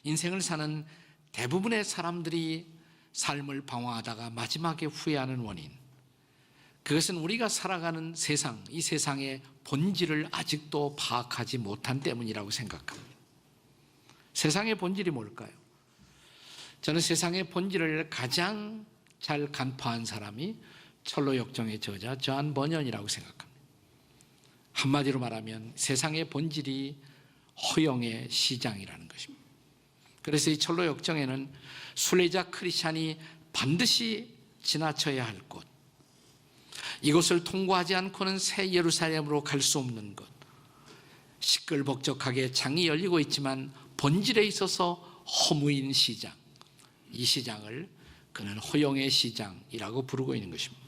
인생을 사는 대부분의 사람들이 삶을 방황하다가 마지막에 후회하는 원인, 그것은 우리가 살아가는 세상, 이 세상의 본질을 아직도 파악하지 못한 때문이라고 생각합니다. 세상의 본질이 뭘까요? 저는 세상의 본질을 가장 잘 간파한 사람이 철로역정의 저자 존 버년이라고 생각합니다. 한마디로 말하면 세상의 본질이 허영의 시장이라는 것입니다. 그래서 이 철로역정에는 순례자 크리스찬이 반드시 지나쳐야 할 곳, 이곳을 통과하지 않고는 새 예루살렘으로 갈 수 없는 것, 시끌벅적하게 장이 열리고 있지만 본질에 있어서 허무인 시장, 이 시장을 그는 허영의 시장이라고 부르고 있는 것입니다.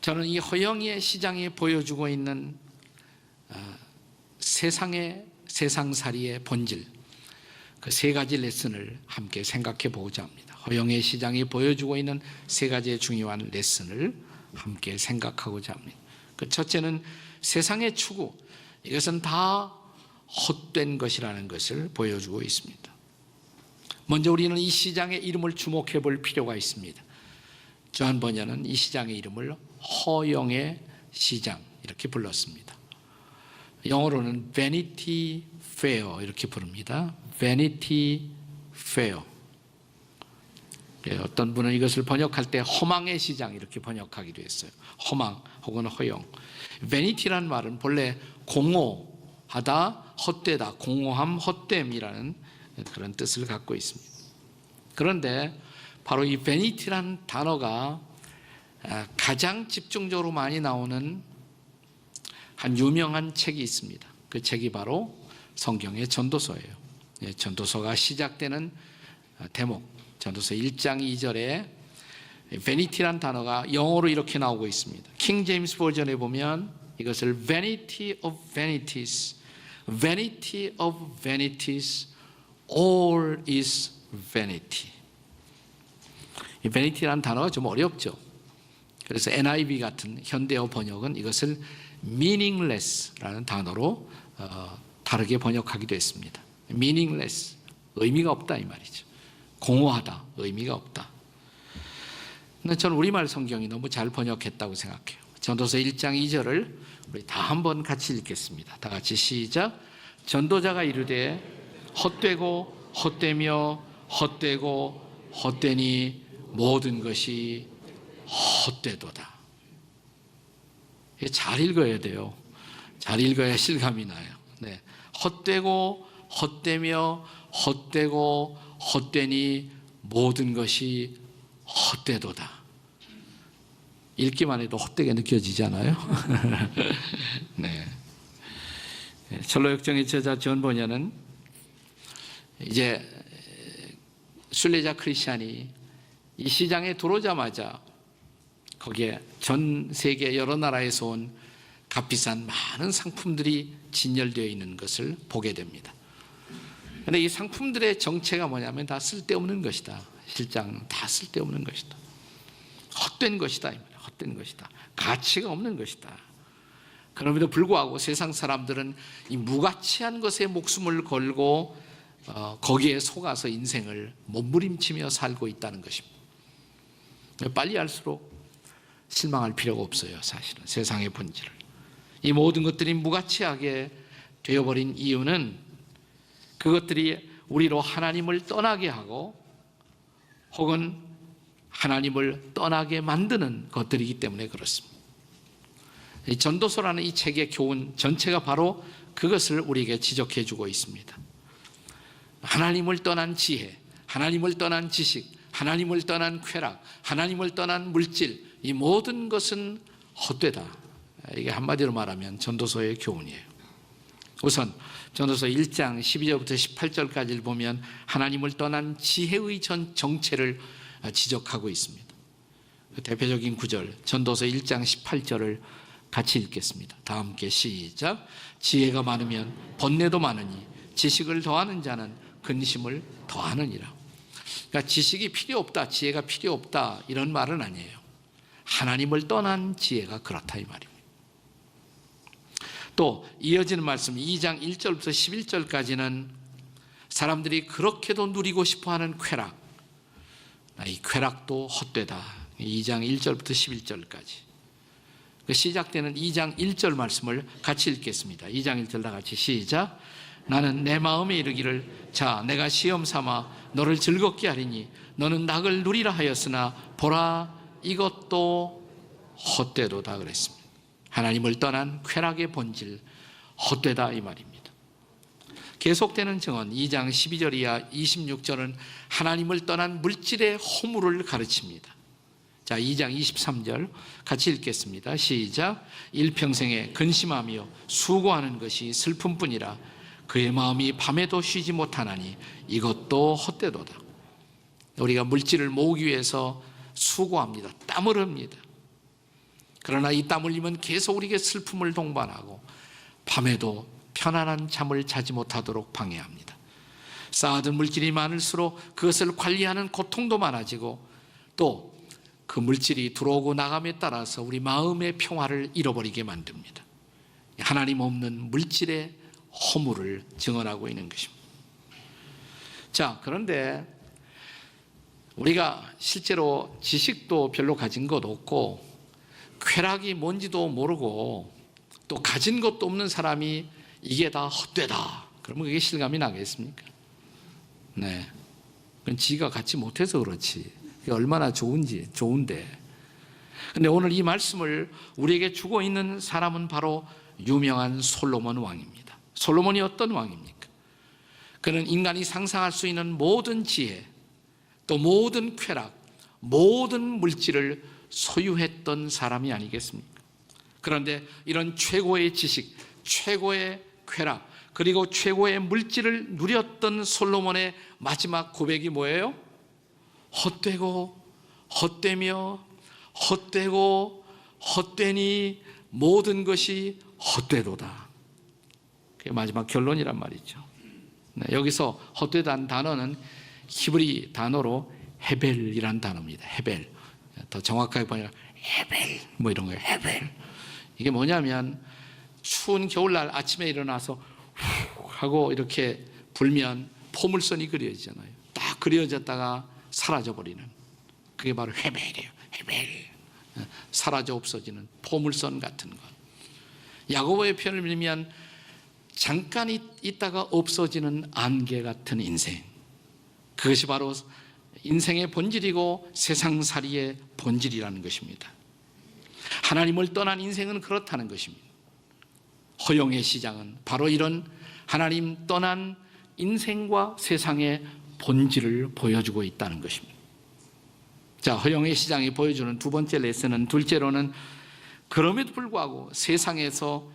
저는 이 허영의 시장이 보여주고 있는 세상살이의 본질, 그 세 가지 레슨을 함께 생각해 보고자 합니다. 허영의 시장이 보여주고 있는 세 가지의 중요한 레슨을 함께 생각하고자 합니다. 그 첫째는 세상의 추구, 이것은 다 헛된 것이라는 것을 보여주고 있습니다. 먼저 우리는 이 시장의 이름을 주목해 볼 필요가 있습니다. 존 버년은 이 시장의 이름을 허영의 시장 이렇게 불렀습니다. 영어로는 Vanity Fair 이렇게 부릅니다. Vanity Fair. 어떤 분은 이것을 번역할 때 허망의 시장 이렇게 번역하기도 했어요. 허망 혹은 허영. Vanity라는 말은 본래 공허하다, 헛되다, 공허함, 헛됨이라는 그런 뜻을 갖고 있습니다. 그런데 바로 이 Vanity라는 단어가 가장 집중적으로 많이 나오는 한 유명한 책이 있습니다. 그 책이 바로 성경의 전도서예요. 전도서가 시작되는 대목, 전도서 1장 2절에 Vanity라는 단어가 영어로 이렇게 나오고 있습니다. 킹 제임스 버전에 보면 이것을 Vanity of Vanities, Vanity of Vanities, All is Vanity. 이 Vanity라는 단어가 좀 어렵죠. 그래서 NIV 같은 현대어 번역은 이것을 meaningless라는 단어로 다르게 번역하기도 했습니다. meaningless, 의미가 없다 이 말이죠. 공허하다, 의미가 없다. 근데 저는 우리말 성경이 너무 잘 번역했다고 생각해요. 전도서 1장 2절을 우리 다 한번 같이 읽겠습니다. 다 같이 시작. 전도자가 이르되 헛되고 헛되며 헛되고 헛되니 모든 것이 헛되도다. 잘 읽어야 돼요. 잘 읽어야 실감이 나요. 네. 헛되고 헛되며 헛되고 헛되니 모든 것이 헛되도다. 읽기만 해도 헛되게 느껴지잖아요. 네. 철로역정의 저자 존 버년은 이제 순례자 크리스찬이 이 시장에 들어오자마자 거기에 전 세계 여러 나라에서 온 값비싼 많은 상품들이 진열되어 있는 것을 보게 됩니다. 그런데 이 상품들의 정체가 뭐냐면 다 쓸데없는 것이다. 실장 다 쓸데없는 것이다. 헛된 것이다. 헛된 것이다. 가치가 없는 것이다. 그럼에도 불구하고 세상 사람들은 이 무가치한 것에 목숨을 걸고 거기에 속아서 인생을 몸부림치며 살고 있다는 것입니다. 빨리 할수록 실망할 필요가 없어요. 사실은 세상의 본질을. 이 모든 것들이 무가치하게 되어버린 이유는 그것들이 우리로 하나님을 떠나게 하고 혹은 하나님을 떠나게 만드는 것들이기 때문에 그렇습니다. 이 전도서라는 이 책의 교훈 전체가 바로 그것을 우리에게 지적해 주고 있습니다. 하나님을 떠난 지혜, 하나님을 떠난 지식, 하나님을 떠난 쾌락, 하나님을 떠난 물질, 이 모든 것은 헛되다. 이게 한마디로 말하면 전도서의 교훈이에요. 우선 전도서 1장 12절부터 18절까지를 보면 하나님을 떠난 지혜의 정체를 지적하고 있습니다. 그 대표적인 구절 전도서 1장 18절을 같이 읽겠습니다. 다 함께 시작. 지혜가 많으면 번뇌도 많으니 지식을 더하는 자는 근심을 더하느니라. 그러니까 지식이 필요 없다, 지혜가 필요 없다 이런 말은 아니에요. 하나님을 떠난 지혜가 그렇다 이 말입니다. 또 이어지는 말씀 2장 1절부터 11절까지는 사람들이 그렇게도 누리고 싶어하는 쾌락, 이 쾌락도 헛되다. 2장 1절부터 11절까지 시작되는 2장 1절 말씀을 같이 읽겠습니다. 2장 1절 다 같이 시작. 나는 내 마음에 이르기를 자 내가 시험 삼아 너를 즐겁게 하리니 너는 낙을 누리라 하였으나 보라 이것도 헛되도다 그랬습니다. 하나님을 떠난 쾌락의 본질 헛되다 이 말입니다. 계속되는 증언 2장 12절 이하 26절은 하나님을 떠난 물질의 허물을 가르칩니다. 자, 2장 23절 같이 읽겠습니다. 시작. 일평생에 근심하며 수고하는 것이 슬픔뿐이라 그의 마음이 밤에도 쉬지 못하나니 이것도 헛되도다. 우리가 물질을 모으기 위해서 수고합니다. 땀을 흘립니다. 그러나 이 땀 흘림은 계속 우리에게 슬픔을 동반하고 밤에도 편안한 잠을 자지 못하도록 방해합니다. 쌓아둔 물질이 많을수록 그것을 관리하는 고통도 많아지고 또 그 물질이 들어오고 나감에 따라서 우리 마음의 평화를 잃어버리게 만듭니다. 하나님 없는 물질의 허물을 증언하고 있는 것입니다. 자, 그런데 우리가 실제로 지식도 별로 가진 것 없고 쾌락이 뭔지도 모르고 또 가진 것도 없는 사람이 이게 다 헛되다 그러면 그게 실감이 나겠습니까? 네, 그건 지가 갖지 못해서 그렇지 그게 얼마나 좋은데. 근데 오늘 이 말씀을 우리에게 주고 있는 사람은 바로 유명한 솔로몬 왕입니다. 솔로몬이 어떤 왕입니까? 그는 인간이 상상할 수 있는 모든 지혜 또 모든 쾌락 모든 물질을 소유했던 사람이 아니겠습니까? 그런데 이런 최고의 지식 최고의 쾌락 그리고 최고의 물질을 누렸던 솔로몬의 마지막 고백이 뭐예요? 헛되고 헛되며 헛되고 헛되니 모든 것이 헛되도다. 그게 마지막 결론이란 말이죠. 네, 여기서 헛되다는 단어는 히브리 단어로 헤벨이란 단어입니다. 헤벨. 더 정확하게 보면 헤벨 뭐 이런 거예요. 헤벨. 이게 뭐냐면 추운 겨울날 아침에 일어나서 후 하고 이렇게 불면 포물선이 그려지잖아요. 딱 그려졌다가 사라져버리는 그게 바로 헤벨이에요. 헤벨. 사라져 없어지는 포물선 같은 것. 야고보의 표현을 빌면 잠깐 있다가 없어지는 안개 같은 인생. 그것이 바로 인생의 본질이고 세상살이의 본질이라는 것입니다. 하나님을 떠난 인생은 그렇다는 것입니다. 허영의 시장은 바로 이런 하나님 떠난 인생과 세상의 본질을 보여주고 있다는 것입니다. 자, 허영의 시장이 보여주는 두 번째 레슨은 둘째로는 그럼에도 불구하고 세상에서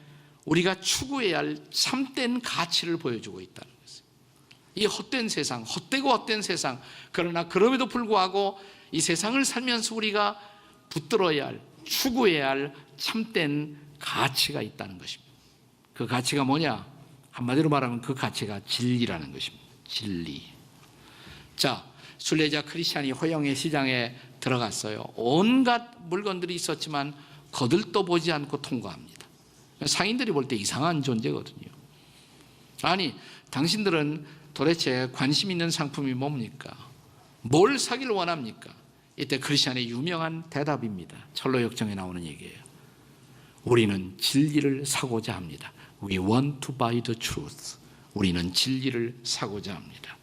우리가 추구해야 할 참된 가치를 보여주고 있다는 것이에요. 이 헛된 세상, 헛되고 헛된 세상, 그러나 그럼에도 불구하고 이 세상을 살면서 우리가 붙들어야 할, 추구해야 할 참된 가치가 있다는 것입니다. 그 가치가 뭐냐? 한마디로 말하면 그 가치가 진리라는 것입니다. 진리. 자, 순례자 크리스찬이 허영의 시장에 들어갔어요. 온갖 물건들이 있었지만 거들떠 보지 않고 통과합니다. 상인들이 볼 때 이상한 존재거든요. 아니, 당신들은 도대체 관심 있는 상품이 뭡니까? 뭘 사기를 원합니까? 이때 크리스찬의 유명한 대답입니다. 철로역정에 나오는 얘기예요. 우리는 진리를 사고자 합니다. We want to buy the truth. 우리는 진리를 사고자 합니다.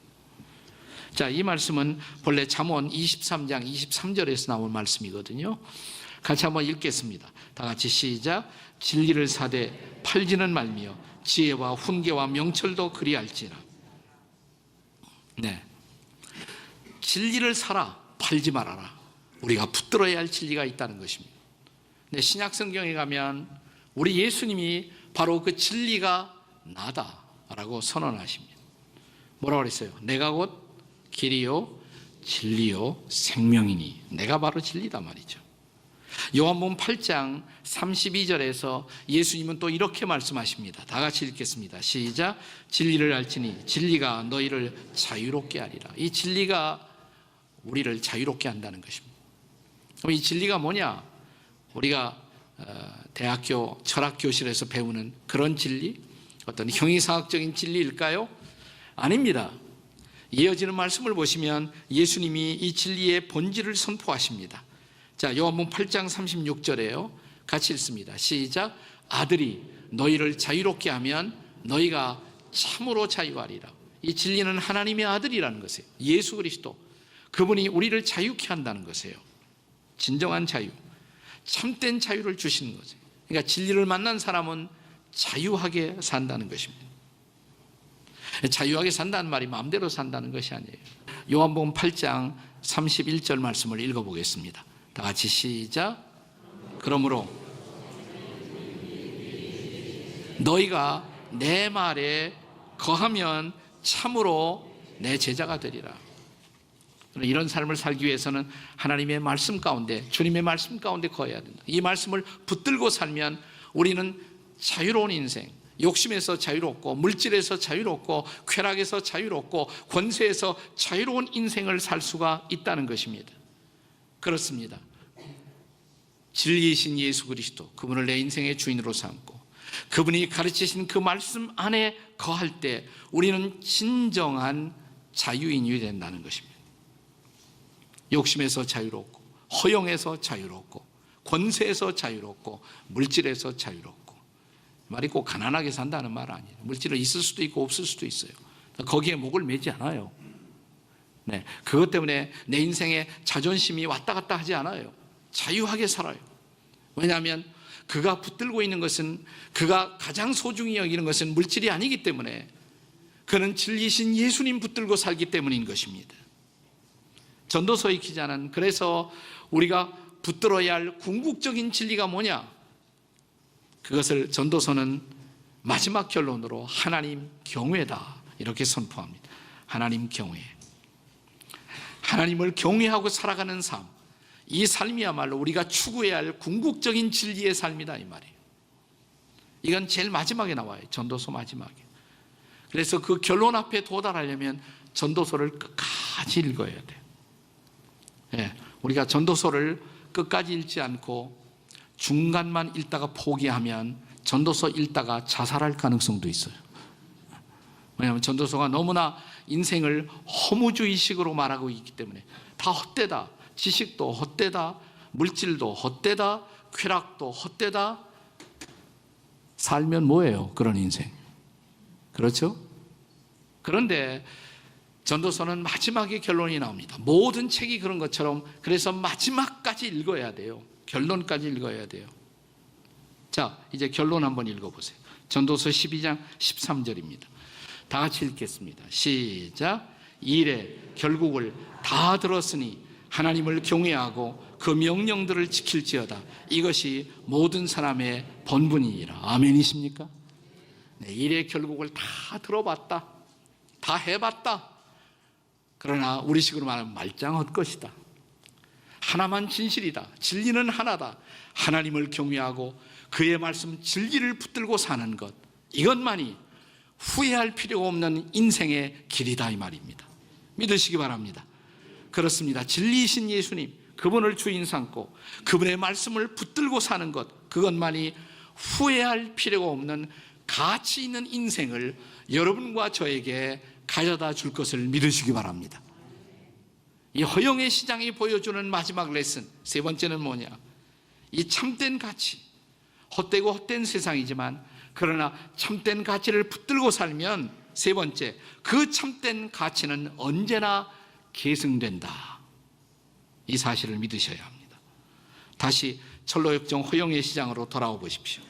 자, 이 말씀은 본래 잠언 23장 23절에서 나온 말씀이거든요. 같이 한번 읽겠습니다. 다 같이 시작. 진리를 사되 팔지는 말며 지혜와 훈계와 명철도 그리할지라. 네, 진리를 사라, 팔지 말아라. 우리가 붙들어야 할 진리가 있다는 것입니다. 네, 신약 성경에 가면 우리 예수님이 바로 그 진리가 나다라고 선언하십니다. 뭐라고 그랬어요? 내가 곧 길이요 진리요 생명이니. 내가 바로 진리다 말이죠. 요한복음 8장 32절에서 예수님은 또 이렇게 말씀하십니다. 다 같이 읽겠습니다. 시작. 진리를 알지니 진리가 너희를 자유롭게 하리라. 이 진리가 우리를 자유롭게 한다는 것입니다. 그럼 이 진리가 뭐냐? 우리가 대학교 철학교실에서 배우는 그런 진리? 어떤 형이상학적인 진리일까요? 아닙니다. 이어지는 말씀을 보시면 예수님이 이 진리의 본질을 선포하십니다. 자, 요한복음 8장 36절에요. 같이 읽습니다. 시작. 아들이 너희를 자유롭게 하면 너희가 참으로 자유하리라. 이 진리는 하나님의 아들이라는 것이에요. 예수 그리스도. 그분이 우리를 자유케 한다는 것이에요. 진정한 자유, 참된 자유를 주시는 거죠. 그러니까 진리를 만난 사람은 자유하게 산다는 것입니다. 자유하게 산다는 말이 마음대로 산다는 것이 아니에요. 요한복음 8장 31절 말씀을 읽어보겠습니다. 다 같이 시작. 그러므로 너희가 내 말에 거하면 참으로 내 제자가 되리라. 이런 삶을 살기 위해서는 하나님의 말씀 가운데, 주님의 말씀 가운데 거해야 된다. 이 말씀을 붙들고 살면 우리는 자유로운 인생, 욕심에서 자유롭고 물질에서 자유롭고 쾌락에서 자유롭고 권세에서 자유로운 인생을 살 수가 있다는 것입니다. 그렇습니다. 진리이신 예수 그리스도, 그분을 내 인생의 주인으로 삼고 그분이 가르치신 그 말씀 안에 거할 때 우리는 진정한 자유인이 된다는 것입니다. 욕심에서 자유롭고 허영에서 자유롭고 권세에서 자유롭고 물질에서 자유롭고, 말이 꼭 가난하게 산다는 말 아니에요. 물질은 있을 수도 있고 없을 수도 있어요. 거기에 목을 매지 않아요. 네, 그것 때문에 내 인생에 자존심이 왔다 갔다 하지 않아요. 자유하게 살아요. 왜냐하면 그가 붙들고 있는 것은, 그가 가장 소중히 여기는 것은 물질이 아니기 때문에, 그는 진리신 예수님 붙들고 살기 때문인 것입니다. 전도서의 기자는 그래서 우리가 붙들어야 할 궁극적인 진리가 뭐냐? 그것을 전도서는 마지막 결론으로 하나님 경외다 이렇게 선포합니다. 하나님 경외. 하나님을 경외하고 살아가는 삶, 이 삶이야말로 우리가 추구해야 할 궁극적인 진리의 삶이다 이 말이에요. 이건 제일 마지막에 나와요. 전도서 마지막에. 그래서 그 결론 앞에 도달하려면 전도서를 끝까지 읽어야 돼요. 예, 우리가 전도서를 끝까지 읽지 않고 중간만 읽다가 포기하면 전도서 읽다가 자살할 가능성도 있어요. 왜냐하면 전도서가 너무나 인생을 허무주의식으로 말하고 있기 때문에 다 헛되다, 지식도 헛되다, 물질도 헛되다, 쾌락도 헛되다. 살면 뭐예요? 그런 인생. 그렇죠? 그런데 전도서는 마지막에 결론이 나옵니다. 모든 책이 그런 것처럼, 그래서 마지막까지 읽어야 돼요. 결론까지 읽어야 돼요. 자, 이제 결론 한번 읽어보세요. 전도서 12장 13절입니다. 다 같이 읽겠습니다. 시작. 이래 결국을 다 들었으니 하나님을 경외하고 그 명령들을 지킬지어다. 이것이 모든 사람의 본분이니라. 아멘이십니까? 네, 이래 결국을 다 들어봤다, 다 해봤다. 그러나 우리식으로 말하면 말짱 헛것이다. 하나만 진실이다. 진리는 하나다. 하나님을 경외하고 그의 말씀 진리를 붙들고 사는 것, 이것만이 후회할 필요가 없는 인생의 길이다 이 말입니다. 믿으시기 바랍니다. 그렇습니다. 진리이신 예수님, 그분을 주인 삼고 그분의 말씀을 붙들고 사는 것, 그것만이 후회할 필요가 없는 가치 있는 인생을 여러분과 저에게 가져다 줄 것을 믿으시기 바랍니다. 이 허영의 시장이 보여주는 마지막 레슨, 세 번째는 뭐냐? 이 참된 가치, 헛되고 헛된 세상이지만 그러나 참된 가치를 붙들고 살면, 세 번째, 그 참된 가치는 언제나 계승된다. 이 사실을 믿으셔야 합니다. 다시 철로역정 허영의 시장으로 돌아와 보십시오.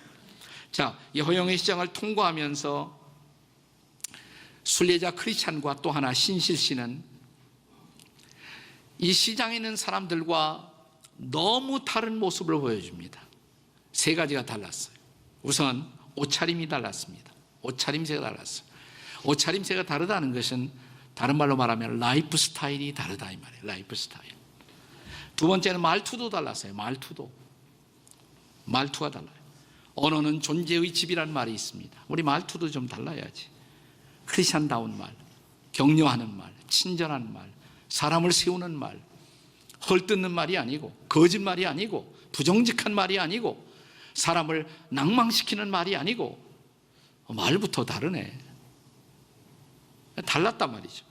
자, 이 허영의 시장을 통과하면서 순례자 크리스찬과 또 하나 신실 씨는 이 시장에 있는 사람들과 너무 다른 모습을 보여줍니다. 세 가지가 달랐어요. 우선 옷차림이 달랐습니다. 옷차림새가 달랐어요. 옷차림새가 다르다는 것은 다른 말로 말하면 라이프 스타일이 다르다 이 말이에요. 라이프 스타일. 두 번째는 말투도 달랐어요. 말투가 달라요. 언어는 존재의 집이라는 말이 있습니다. 우리 말투도 좀 달라야지. 크리스찬다운 말, 격려하는 말, 친절한 말, 사람을 세우는 말, 헐뜯는 말이 아니고, 거짓말이 아니고, 부정직한 말이 아니고, 사람을 낭망시키는 말이 아니고, 말부터 다르네. 달랐단 말이죠.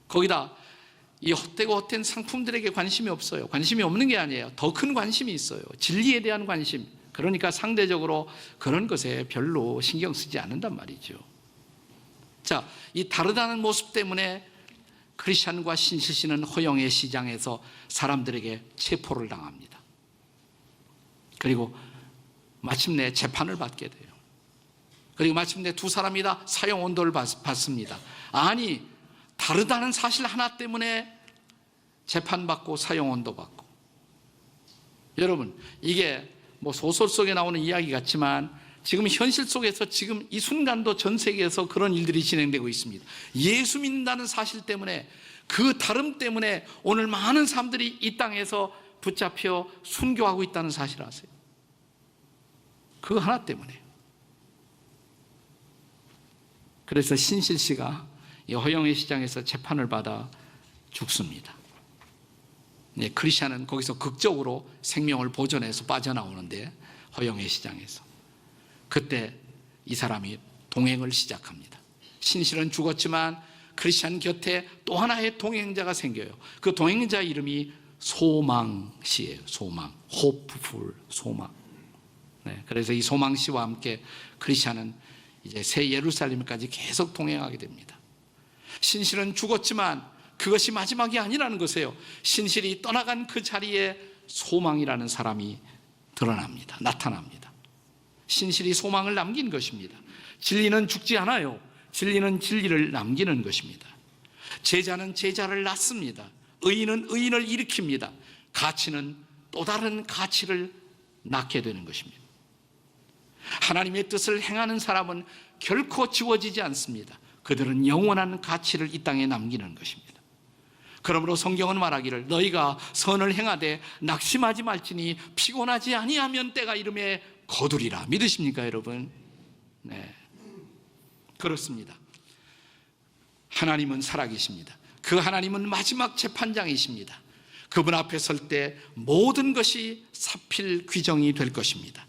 거기다 이 헛되고 헛된 상품들에게 관심이 없어요. 관심이 없는 게 아니에요. 더 큰 관심이 있어요. 진리에 대한 관심. 그러니까 상대적으로 그런 것에 별로 신경 쓰지 않는단 말이죠. 자, 이 다르다는 모습 때문에 크리스찬과 신실씨는 허영의 시장에서 사람들에게 체포를 당합니다. 그리고 마침내 재판을 받게 돼요. 그리고 마침내 두 사람이 다 사형 온도를 받습니다. 아니, 다르다는 사실 하나 때문에 재판받고 사형 온도 받고. 여러분, 이게 뭐 소설 속에 나오는 이야기 같지만 지금 현실 속에서 지금 이 순간도 전 세계에서 그런 일들이 진행되고 있습니다. 예수 믿는다는 사실 때문에, 그 다름 때문에 오늘 많은 사람들이 이 땅에서 붙잡혀 순교하고 있다는 사실 아세요? 그거 하나 때문에. 그래서 신실씨가 이 허영의 시장에서 재판을 받아 죽습니다. 네, 크리스찬은 거기서 극적으로 생명을 보존해서 빠져나오는데, 허영의 시장에서 그때 이 사람이 동행을 시작합니다. 신실은 죽었지만 크리스찬 곁에 또 하나의 동행자가 생겨요. 그 동행자 이름이 소망씨예요. 소망, 호프풀, 소망. 네, 그래서 이 소망씨와 함께 크리스찬은 이제 새 예루살렘까지 계속 동행하게 됩니다. 신실은 죽었지만 그것이 마지막이 아니라는 것이에요. 신실이 떠나간 그 자리에 소망이라는 사람이 드러납니다. 나타납니다. 신실이 소망을 남긴 것입니다. 진리는 죽지 않아요. 진리는 진리를 남기는 것입니다. 제자는 제자를 낳습니다. 의인은 의인을 일으킵니다. 가치는 또 다른 가치를 낳게 되는 것입니다. 하나님의 뜻을 행하는 사람은 결코 지워지지 않습니다. 그들은 영원한 가치를 이 땅에 남기는 것입니다. 그러므로 성경은 말하기를 너희가 선을 행하되 낙심하지 말지니 피곤하지 아니하면 때가 이름에 거두리라. 믿으십니까 여러분? 네, 그렇습니다. 하나님은 살아계십니다. 그 하나님은 마지막 재판장이십니다. 그분 앞에 설 때 모든 것이 사필 규정이 될 것입니다.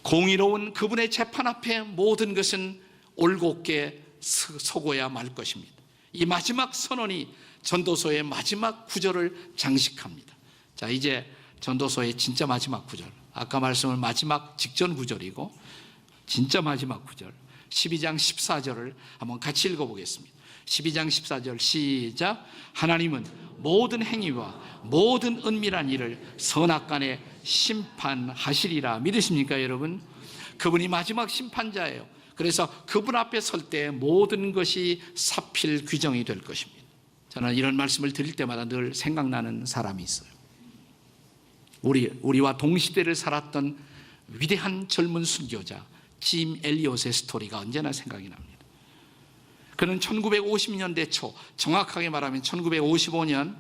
공의로운 그분의 재판 앞에 모든 것은 올곧게 서고야 말 것입니다. 이 마지막 선언이 전도서의 마지막 구절을 장식합니다. 자, 이제 전도서의 진짜 마지막 구절, 아까 말씀을 마지막 직전 구절이고 진짜 마지막 구절 12장 14절을 한번 같이 읽어보겠습니다. 12장 14절 시작. 하나님은 모든 행위와 모든 은밀한 일을 선악간에 심판하시리라. 믿으십니까 여러분? 그분이 마지막 심판자예요. 그래서 그분 앞에 설 때 모든 것이 사필 규정이 될 것입니다. 저는 이런 말씀을 드릴 때마다 늘 생각나는 사람이 있어요. 우리와 동시대를 살았던 위대한 젊은 순교자 짐 엘리엇의 스토리가 언제나 생각이 납니다. 그는 1950년대 초, 정확하게 말하면 1955년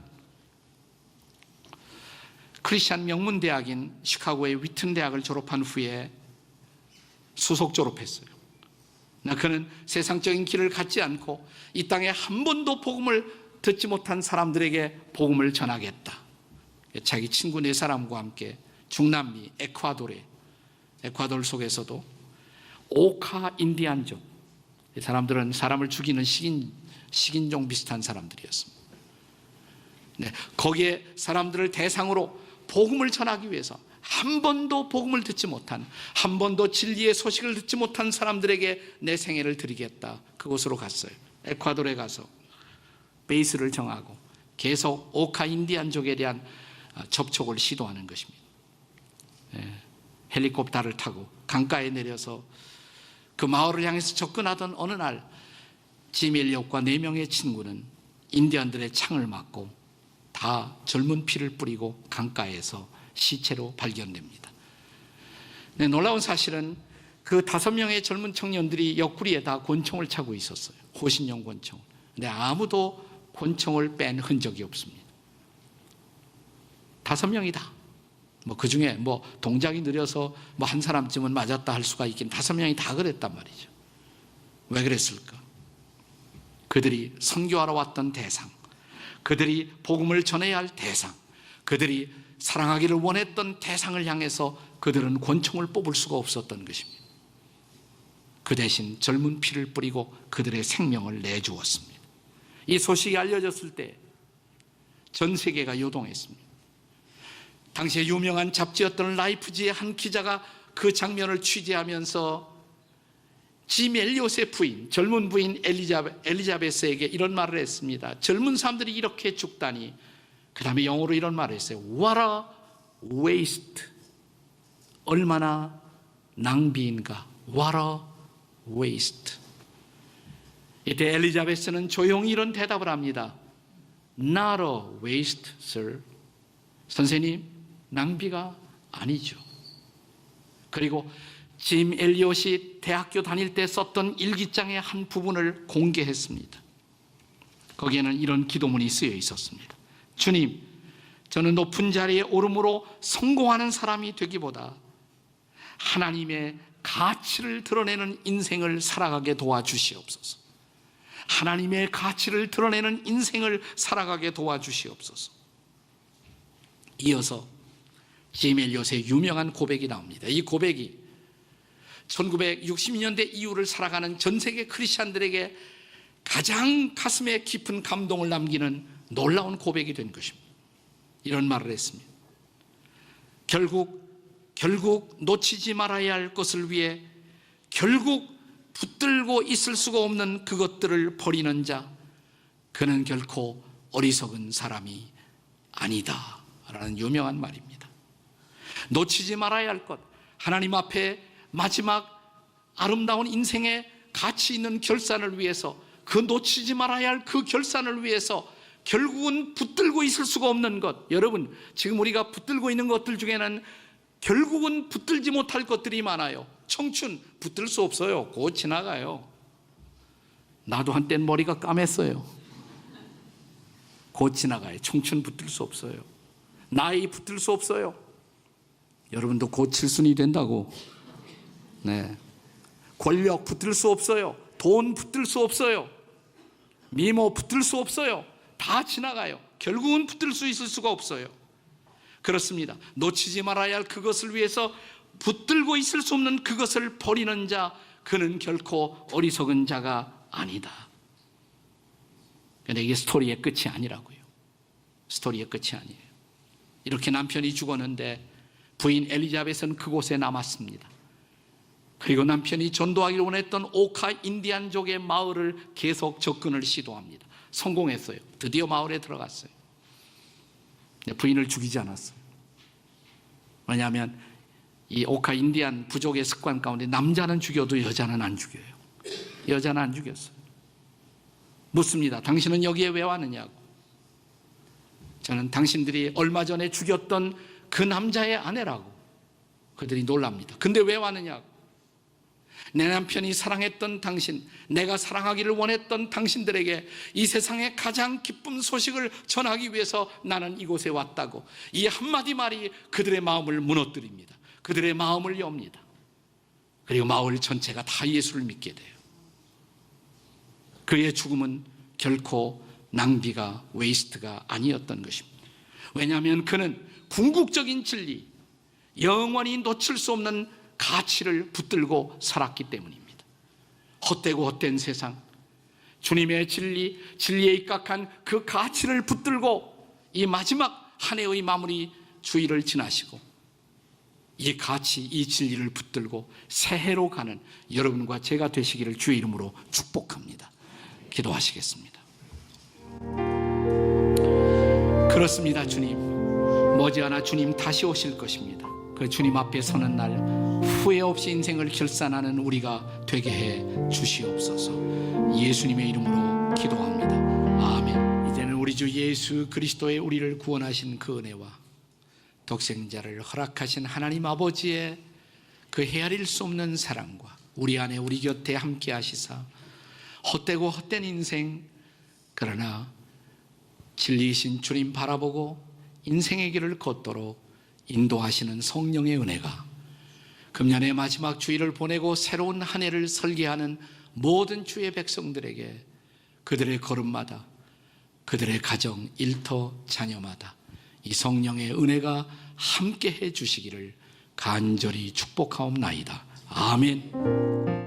크리스찬 명문대학인 시카고의 위튼 대학을 졸업한 후에 수속 졸업했어요. 그는 세상적인 길을 갖지 않고 이 땅에 한 번도 복음을 듣지 못한 사람들에게 복음을 전하겠다. 자기 친구 4사람과 함께 중남미 에콰도르 속에서도 오카 인디안족, 이 사람들은 사람을 죽이는 식인종 비슷한 사람들이었습니다. 네, 거기에 사람들을 대상으로 복음을 전하기 위해서 한 번도 복음을 듣지 못한, 한 번도 진리의 소식을 듣지 못한 사람들에게 내 생애를 드리겠다. 그곳으로 갔어요. 에콰도르에 가서 베이스를 정하고 계속 오카 인디안족에 대한 접촉을 시도하는 것입니다. 헬리콥터를 타고 강가에 내려서 그 마을을 향해서 접근하던 어느 날 짐 엘리엇과 4명의 친구는 인디언들의 창을 맞고 다 젊은 피를 뿌리고 강가에서 시체로 발견됩니다. 네, 놀라운 사실은 그 5명의 젊은 청년들이 옆구리에 다 권총을 차고 있었어요. 호신용 권총. 근데 아무도 권총을 뺀 흔적이 없습니다. 5명이 다. 그 중에 동작이 느려서 한 사람쯤은 맞았다 할 수가 있긴 5명이 다 그랬단 말이죠. 왜 그랬을까? 그들이 선교하러 왔던 대상, 그들이 복음을 전해야 할 대상, 그들이 사랑하기를 원했던 대상을 향해서 그들은 권총을 뽑을 수가 없었던 것입니다. 그 대신 젊은 피를 뿌리고 그들의 생명을 내주었습니다. 이 소식이 알려졌을 때 전 세계가 요동했습니다. 당시에 유명한 잡지였던 라이프지의 한 기자가 그 장면을 취재하면서 짐 엘리엇의 부인, 젊은 부인 엘리자베스에게 이런 말을 했습니다. 젊은 사람들이 이렇게 죽다니. 그 다음에 영어로 이런 말을 했어요. What a waste. 얼마나 낭비인가. What a waste. 이때 엘리자베스는 조용히 이런 대답을 합니다. Not a waste, sir. 선생님, 낭비가 아니죠. 그리고 짐 엘리엇이 대학교 다닐 때 썼던 일기장의 한 부분을 공개했습니다. 거기에는 이런 기도문이 쓰여 있었습니다. 주님, 저는 높은 자리에 오름으로 성공하는 사람이 되기보다 하나님의 가치를 드러내는 인생을 살아가게 도와주시옵소서. 하나님의 가치를 드러내는 인생을 살아가게 도와주시옵소서. 이어서 짐 엘리엇의 유명한 고백이 나옵니다. 이 고백이 1960년대 이후를 살아가는 전 세계 크리스찬들에게 가장 가슴에 깊은 감동을 남기는 놀라운 고백이 된 것입니다. 이런 말을 했습니다. 결국 놓치지 말아야 할 것을 위해 결국 붙들고 있을 수가 없는 그것들을 버리는 자, 그는 결코 어리석은 사람이 아니다 라는 유명한 말입니다. 놓치지 말아야 할 것, 하나님 앞에 마지막 아름다운 인생의 가치 있는 결산을 위해서, 그 놓치지 말아야 할 그 결산을 위해서 결국은 붙들고 있을 수가 없는 것. 여러분, 지금 우리가 붙들고 있는 것들 중에는 결국은 붙들지 못할 것들이 많아요. 청춘 붙들 수 없어요. 곧 지나가요. 나도 한때는 머리가 까맸어요. 곧 지나가요. 청춘 붙들 수 없어요. 나이 붙들 수 없어요. 여러분도 곧 칠순이 된다고. 네. 권력 붙들 수 없어요. 돈 붙들 수 없어요. 미모 붙들 수 없어요. 다 지나가요. 결국은 붙들 수 있을 수가 없어요. 그렇습니다. 놓치지 말아야 할 그것을 위해서 붙들고 있을 수 없는 그것을 버리는 자, 그는 결코 어리석은 자가 아니다. 그런데 이게 스토리의 끝이 아니라고요. 스토리의 끝이 아니에요. 이렇게 남편이 죽었는데 부인 엘리자벳은 그곳에 남았습니다. 그리고 남편이 전도하기를 원했던 오카 인디안족의 마을을 계속 접근을 시도합니다. 성공했어요. 드디어 마을에 들어갔어요. 부인을 죽이지 않았어요. 왜냐하면 이 오카 인디안 부족의 습관 가운데 남자는 죽여도 여자는 안 죽여요. 여자는 안 죽였어요. 묻습니다. 당신은 여기에 왜 왔느냐고. 저는 당신들이 얼마 전에 죽였던 그 남자의 아내라고. 그들이 놀랍니다. 근데 왜 왔느냐고. 내 남편이 사랑했던 당신, 내가 사랑하기를 원했던 당신들에게 이 세상의 가장 기쁜 소식을 전하기 위해서 나는 이곳에 왔다고. 이 한마디 말이 그들의 마음을 무너뜨립니다. 그들의 마음을 엽니다. 그리고 마을 전체가 다 예수를 믿게 돼요. 그의 죽음은 결코 낭비가, 웨이스트가 아니었던 것입니다. 왜냐하면 그는 궁극적인 진리, 영원히 놓칠 수 없는 가치를 붙들고 살았기 때문입니다. 헛되고 헛된 세상, 주님의 진리, 진리에 입각한 그 가치를 붙들고 이 마지막 한 해의 마무리 주일을 지나시고 이 가치, 이 진리를 붙들고 새해로 가는 여러분과 제가 되시기를 주의 이름으로 축복합니다. 기도하시겠습니다. 그렇습니다. 주님, 머지않아 주님 다시 오실 것입니다. 그 주님 앞에 서는 날 후회 없이 인생을 결산하는 우리가 되게 해 주시옵소서. 예수님의 이름으로 기도합니다. 아멘. 이제는 우리 주 예수 그리스도의 우리를 구원하신 그 은혜와 독생자를 허락하신 하나님 아버지의 그 헤아릴 수 없는 사랑과 우리 안에 우리 곁에 함께 하시사 헛되고 헛된 인생, 그러나 진리이신 주님 바라보고 인생의 길을 걷도록 인도하시는 성령의 은혜가 금년의 마지막 주일을 보내고 새로운 한 해를 설계하는 모든 주의 백성들에게 그들의 걸음마다, 그들의 가정, 일터, 자녀마다 이 성령의 은혜가 함께 해 주시기를 간절히 축복하옵나이다. 아멘.